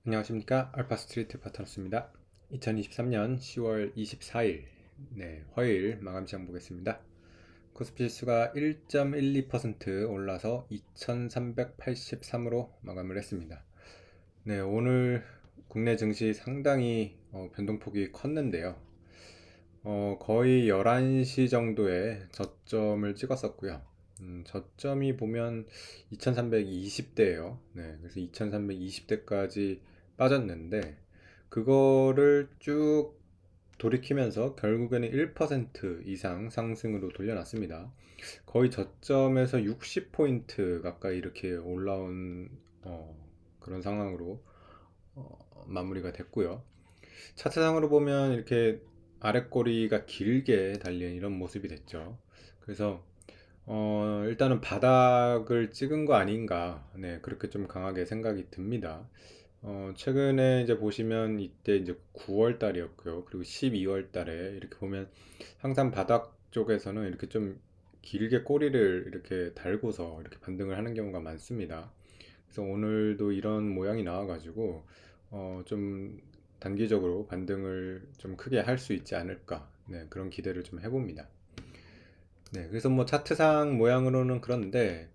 안녕하십니까. 알파스트리트 파트너스입니다. 2023년 10월 24일 화요일 마감 시장 보겠습니다. 코스피 지수가 1.12% 올라서 2383으로 마감을 했습니다. 오늘 국내 증시 상당히 변동폭이 컸는데요. 거의 11시 정도에 저점을 찍었었고요. 저점이 보면 2320대예요. 그래서 2320대까지 빠졌는데 그거를 쭉 돌이키면서 결국에는 1% 이상 상승으로 돌려놨습니다. 거의 저점에서 60포인트 가까이 이렇게 올라온 그런 상황으로 마무리가 됐고요. 차트상으로 보면 이렇게 아랫꼬리가 길게 달린 이런 모습이 됐죠. 그래서 일단은 바닥을 찍은 거 아닌가, 그렇게 좀 강하게 생각이 듭니다. 최근에 이제 보시면 이때 이제 9월 달이었고요. 그리고 12월 달에 이렇게 보면 항상 바닥 쪽에서는 이렇게 좀 길게 꼬리를 이렇게 달고서 이렇게 반등을 하는 경우가 많습니다. 그래서 오늘도 이런 모양이 나와가지고 좀 단기적으로 반등을 좀 크게 할 수 있지 않을까, 그런 기대를 좀 해봅니다. 그래서 뭐 차트상 모양으로는 그런데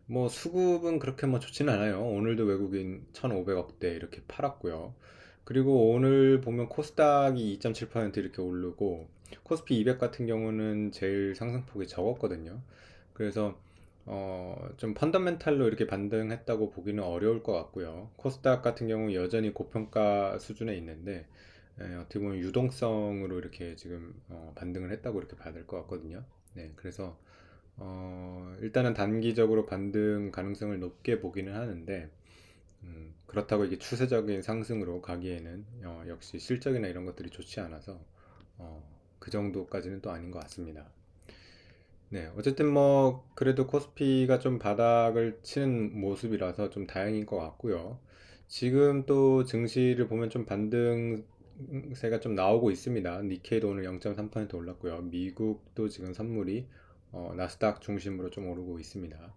뭐 수급은 그렇게 뭐 좋지는 않아요. 오늘도 외국인 1,500억대 이렇게 팔았고요. 그리고 오늘 보면 코스닥이 2.7% 이렇게 오르고 코스피 200 같은 경우는 제일 상승폭이 적었거든요. 그래서 좀 펀더멘탈로 이렇게 반등했다고 보기는 어려울 것 같고요. 코스닥 같은 경우 여전히 고평가 수준에 있는데 어떻게 보면 유동성으로 이렇게 지금 반등을 했다고 이렇게 봐야 될 것 같거든요. 그래서 일단은 단기적으로 반등 가능성을 높게 보기는 하는데 그렇다고 이게 추세적인 상승으로 가기에는 역시 실적이나 이런 것들이 좋지 않아서 그 정도까지는 또 아닌 것 같습니다. 어쨌든 뭐 그래도 코스피가 좀 바닥을 치는 모습이라서 좀 다행인 것 같고요. 지금 또 증시를 보면 좀 반등세가 좀 나오고 있습니다. 니케이도 오늘 0.3% 올랐고요. 미국도 지금 선물이 나스닥 중심으로 좀 오르고 있습니다.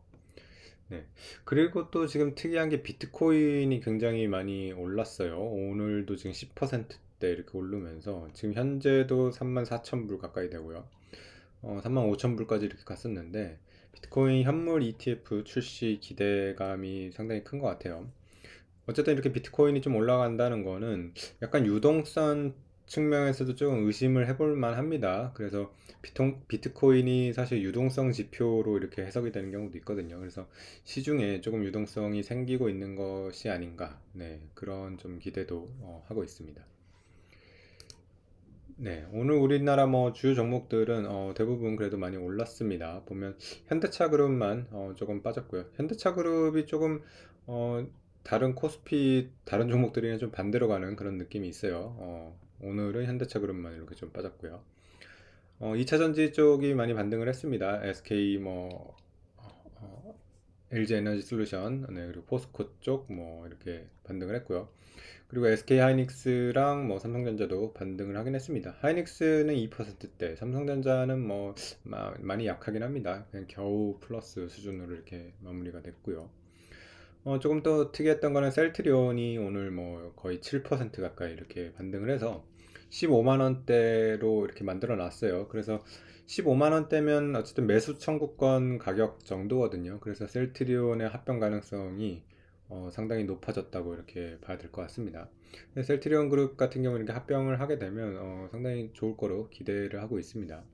그리고 또 지금 특이한 게 비트코인이 굉장히 많이 올랐어요. 오늘도 지금 10%대 이렇게 오르면서 지금 현재도 34,000불 가까이 되고요. 35,000불까지 이렇게 갔었는데 비트코인 현물 ETF 출시 기대감이 상당히 큰 것 같아요. 어쨌든 이렇게 비트코인이 좀 올라간다는 거는 약간 유동성 측면에서도 조금 의심을 해볼 만합니다. 그래서 비트코인이 사실 유동성 지표로 이렇게 해석이 되는 경우도 있거든요. 그래서 시중에 조금 유동성이 생기고 있는 것이 아닌가, 그런 좀 기대도 하고 있습니다. 오늘 우리나라 뭐 주요 종목들은 대부분 그래도 많이 올랐습니다. 보면 현대차 그룹만 조금 빠졌고요. 현대차 그룹이 조금 어, 다른 코스피 다른 종목들이랑 좀 반대로 가는 그런 느낌이 있어요. 오늘은 현대차 그룹만 이렇게 좀 빠졌고요. 2차 전지 쪽이 많이 반등을 했습니다. SK 뭐 LG 에너지 솔루션, 그리고 포스코 쪽 뭐 이렇게 반등을 했고요. 그리고 SK 하이닉스랑 뭐 삼성전자도 반등을 하긴 했습니다. 하이닉스는 2%대, 삼성전자는 뭐 많이 약하긴 합니다. 그냥 겨우 플러스 수준으로 이렇게 마무리가 됐고요. 조금 더 특이했던 거는 셀트리온이 오늘 뭐 거의 7% 가까이 이렇게 반등을 해서 15만 원대로 이렇게 만들어 놨어요. 그래서 15만 원대면 어쨌든 매수 청구권 가격 정도거든요. 그래서 셀트리온의 합병 가능성이 상당히 높아졌다고 이렇게 봐야 될 것 같습니다. 셀트리온 그룹 같은 경우는 이렇게 합병을 하게 되면 상당히 좋을 거로 기대를 하고 있습니다.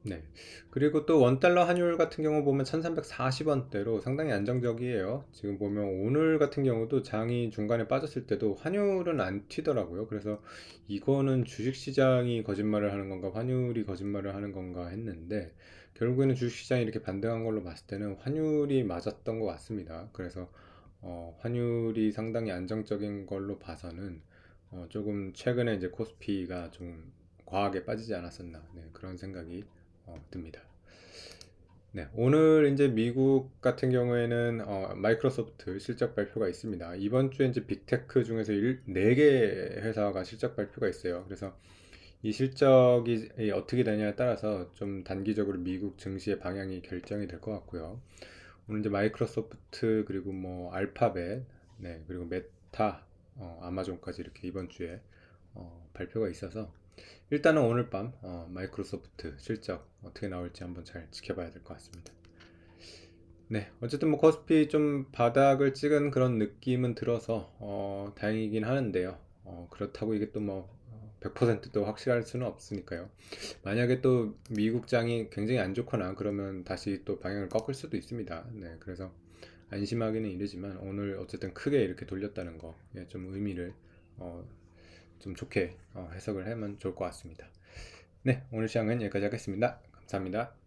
네. 그리고 또 원달러 환율 같은 경우 보면 1340원대로 상당히 안정적이에요. 지금 보면 오늘 같은 경우도 장이 중간에 빠졌을 때도 환율은 안 튀더라고요. 그래서 이거는 주식시장이 거짓말을 하는 건가, 환율이 거짓말을 하는 건가 했는데 결국에는 주식시장이 이렇게 반등한 걸로 봤을 때는 환율이 맞았던 것 같습니다. 그래서 환율이 상당히 안정적인 걸로 봐서는 조금 최근에 이제 코스피가 좀 과하게 빠지지 않았었나, 그런 생각이 듭니다. 오늘 이제 미국 같은 경우에는 마이크로소프트 실적 발표가 있습니다. 이번 주에 이제 빅테크 중에서 4개 회사가 실적 발표가 있어요. 그래서 이 실적이 어떻게 되냐에 따라서 좀 단기적으로 미국 증시의 방향이 결정이 될 것 같고요. 오늘 이제 마이크로소프트 그리고 뭐 알파벳, 네, 그리고 메타, 아마존까지 이렇게 이번 주에 발표가 있어서 일단은 오늘 밤 마이크로소프트 실적 어떻게 나올지 한번 잘 지켜봐야 될 것 같습니다. 네, 어쨌든 뭐 코스피 좀 바닥을 찍은 그런 느낌은 들어서 다행이긴 하는데요. 그렇다고 이게 또 뭐 100%또 확실할 수는 없으니까요. 만약에 또 미국장이 굉장히 안 좋거나 그러면 다시 또 방향을 꺾을 수도 있습니다. 네, 그래서 안심하기는 이르지만 오늘 어쨌든 크게 이렇게 돌렸다는 거, 예, 좀 의미를 어, 좀 좋게 해석을 하면 좋을 것 같습니다. 네, 오늘 시간은 여기까지 하겠습니다. 감사합니다.